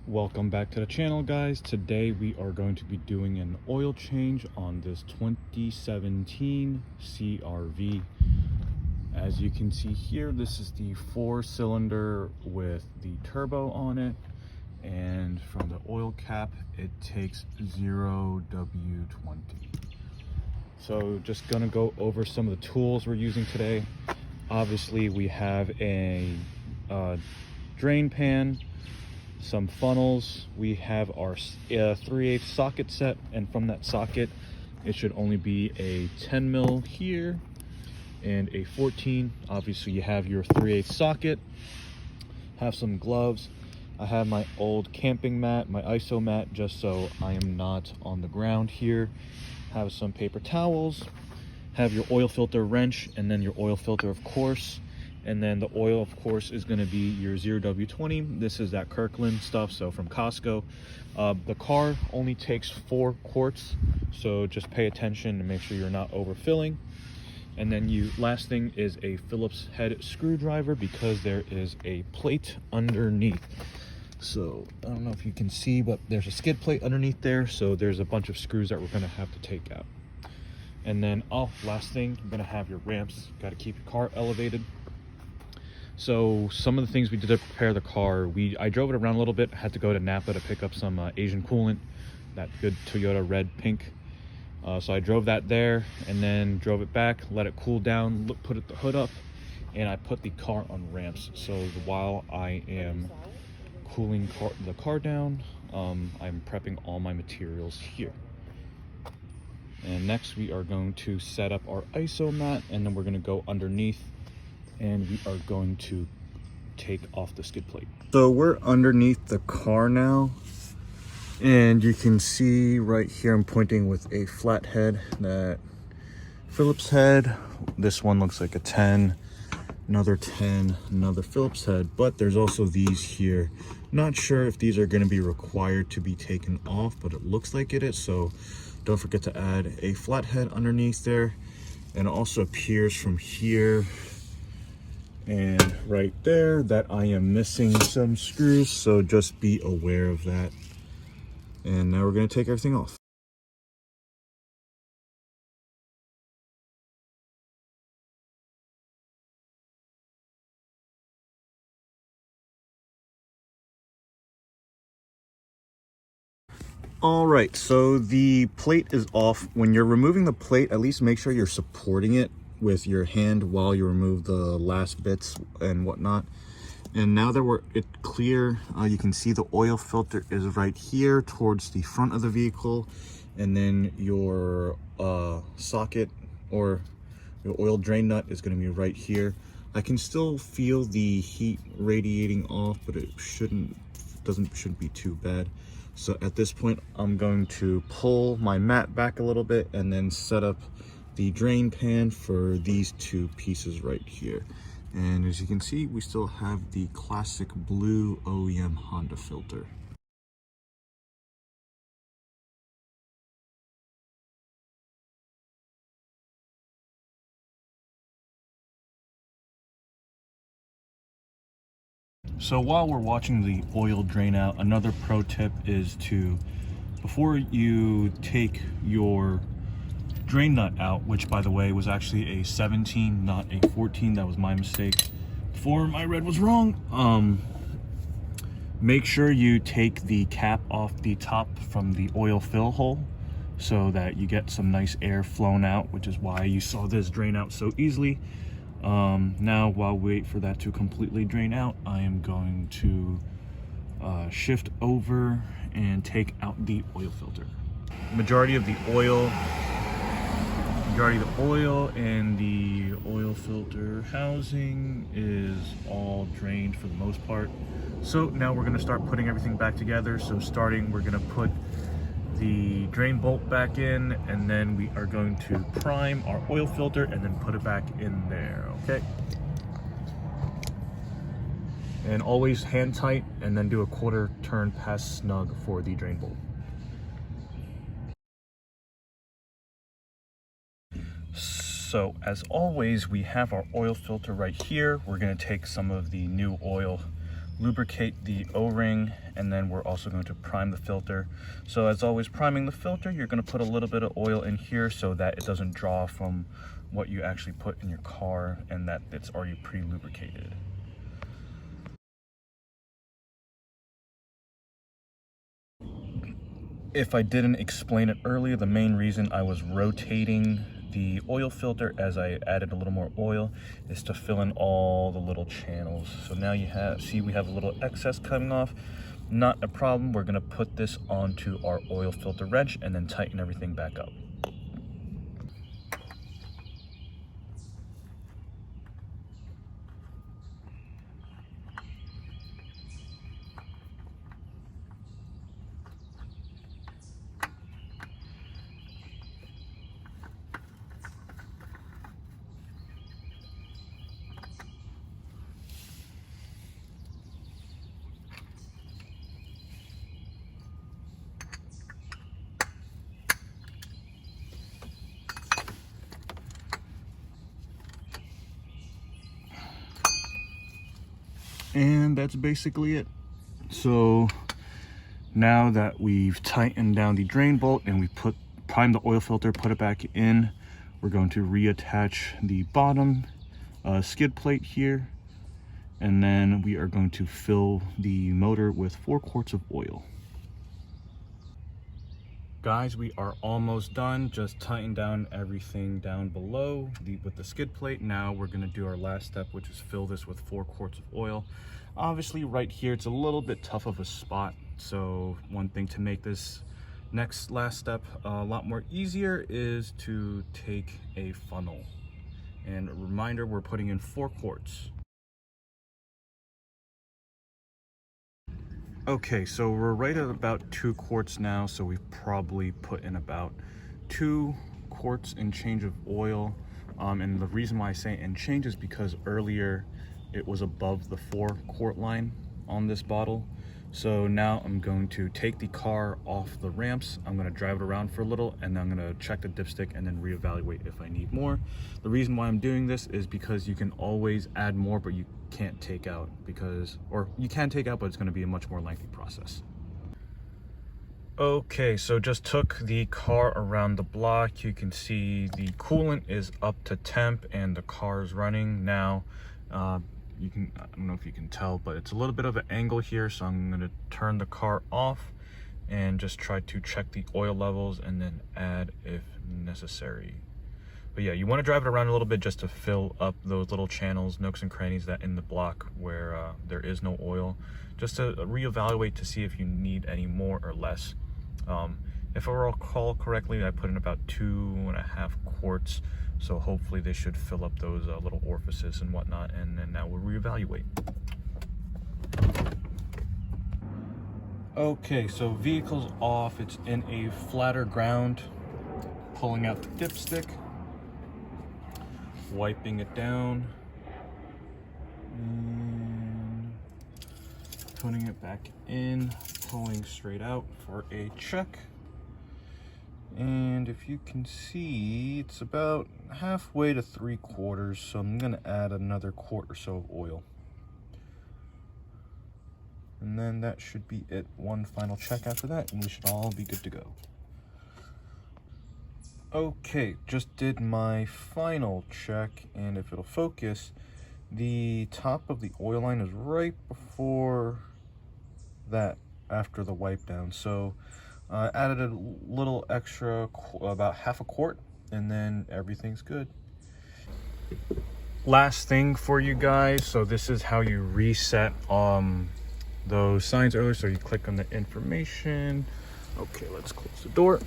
Welcome back to the channel, guys. Today we are going to be doing an oil change on this 2017 CRV. As you can see here, this is the 4-cylinder with the turbo on it, and from the oil cap it takes 0W20. So just gonna go over some of the tools we're using today. Obviously we have a drain pan, some funnels. We have our 3/8 socket set, and from that socket it should only be a 10 mil here and a 14. Obviously you have your 3/8 socket. Have some gloves. I have my old camping mat, my ISO mat, just so I am not on the ground here. Have some paper towels. Have your oil filter wrench, and then your oil filter, of course. And then the oil, of course, is going to be your 0W20. This is that Kirkland stuff, so from Costco. The car only takes 4 quarts, so just pay attention and make sure you're not overfilling. And then last thing is a Phillips head screwdriver, because there is a plate underneath. So I don't know if you can see, but there's a skid plate underneath there, so there's a bunch of screws that we're going to have to take out. And then last thing, you're going to have your ramps. Got to keep your car elevated. So some of the things we did to prepare the car, I drove it around a little bit. I had to go to Napa to pick up some Asian coolant, that good Toyota red pink. So I drove that there and then drove it back, let it cool down, put the hood up, and I put the car on ramps. So while I am cooling the car down, I'm prepping all my materials here. And next we are going to set up our ISO mat, and then we're going to go underneath and we are going to take off the skid plate. So we're underneath the car now, and you can see right here I'm pointing with a flat head, that Phillips head. This one looks like a 10, another 10, another Phillips head, but there's also these here. Not sure if these are going to be required to be taken off, but it looks like it is, so don't forget to add a flat head underneath there. And it also appears from here and right there that I am missing some screws, so just be aware of that. And now we're going to take everything off. All right, so the plate is off. When you're removing the plate, at least make sure you're supporting it with your hand while you remove the last bits and whatnot. And now that it's clear, you can see the oil filter is right here towards the front of the vehicle, and then your socket or your oil drain nut is going to be right here. I can still feel the heat radiating off, but it shouldn't be too bad. So at this point, I'm going to pull my mat back a little bit and then set up the drain pan for these two pieces right here. And as you can see, we still have the classic blue OEM Honda filter. So while we're watching the oil drain out, another pro tip is to, before you take your drain nut out, which by the way was actually a 17, not a 14, that was my mistake. Before my read was wrong, make sure you take the cap off the top from the oil fill hole so that you get some nice air flown out, which is why you saw this drain out so easily. Now while we wait for that to completely drain out, I am going to shift over and take out the oil filter. Majority of the oil and the oil filter housing is all drained for the most part. So now we're going to start putting everything back together. So starting, we're going to put the drain bolt back in, and then we are going to prime our oil filter and then put it back in there. Okay, and always hand tight, and then do a 1/4 turn pass snug for the drain bolt. So as always, we have our oil filter right here. We're going to take some of the new oil lubricate the O-ring, and then we're also going to prime the filter. So as always, priming the filter, you're going to put a little bit of oil in here so that it doesn't draw from what you actually put in your car and that it's already pre-lubricated. If I didn't explain it earlier, the main reason I was rotating the oil filter as I added a little more oil is to fill in all the little channels. So now you see we have a little excess coming off. Not a problem. We're going to put this onto our oil filter wrench and then tighten everything back up. And that's basically it. So now that we've tightened down the drain bolt and we primed the oil filter, put it back in, we're going to reattach the bottom skid plate here, and then we are going to fill the motor with 4 quarts of oil. Guys, we are almost done. Just tighten down everything down below with the skid plate. Now we're going to do our last step, which is fill this with 4 quarts of oil. Obviously right here it's a little bit tough of a spot, so one thing to make this last step a lot more easier is to take a funnel. And a reminder, we're putting in 4 quarts. Okay, so we're right at about 2 quarts now, so we've probably put in about 2 quarts and change of oil. And the reason why I say and change is because earlier it was above the 4 quart line on this bottle. So now I'm going to take the car off the ramps, I'm going to drive it around for a little, and then I'm going to check the dipstick and then reevaluate if I need more. The reason why I'm doing this is because you can always add more, but you can't take out or you can take out, but it's going to be a much more lengthy process. Okay, so just took the car around the block. You can see the coolant is up to temp and the car is running now. I don't know if you can tell, but it's a little bit of an angle here, so I'm going to turn the car off and just try to check the oil levels and then add if necessary. But yeah, you want to drive it around a little bit just to fill up those little channels, nooks and crannies that in the block where there is no oil, just to reevaluate to see if you need any more or less. If I recall correctly, I put in about 2.5 quarts, so hopefully they should fill up those little orifices and whatnot, and then now we'll reevaluate. Okay, so vehicle's off, it's in a flatter ground. Pulling out the dipstick, wiping it down, and putting it back in, pulling straight out for a check. And if you can see, it's about halfway to 3/4, so I'm gonna add another quart or so of oil. And then that should be it. One final check after that, and we should all be good to go. Okay, just did my final check, and if it'll focus, the top of the oil line is right before that, after the wipe down. So I added a little extra, about half a quart, and then everything's good. Last thing for you guys, so this is how you reset those signs earlier. So you click on the information. Okay, let's close the door.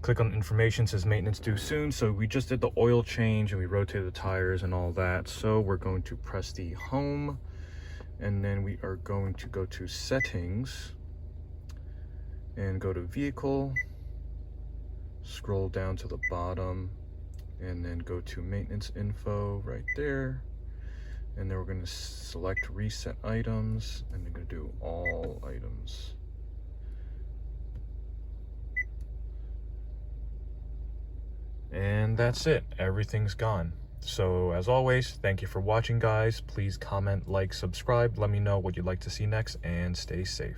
Click on information, says maintenance due soon. So we just did the oil change and we rotated the tires and all that. So we're going to press the home, and then we are going to go to settings and go to vehicle, scroll down to the bottom, and then go to maintenance info right there. And then we're going to select reset items, and we're going to do all items. And that's it, everything's gone. So as always, thank you for watching, guys. Please comment, like, subscribe. Let me know what you'd like to see next, and stay safe.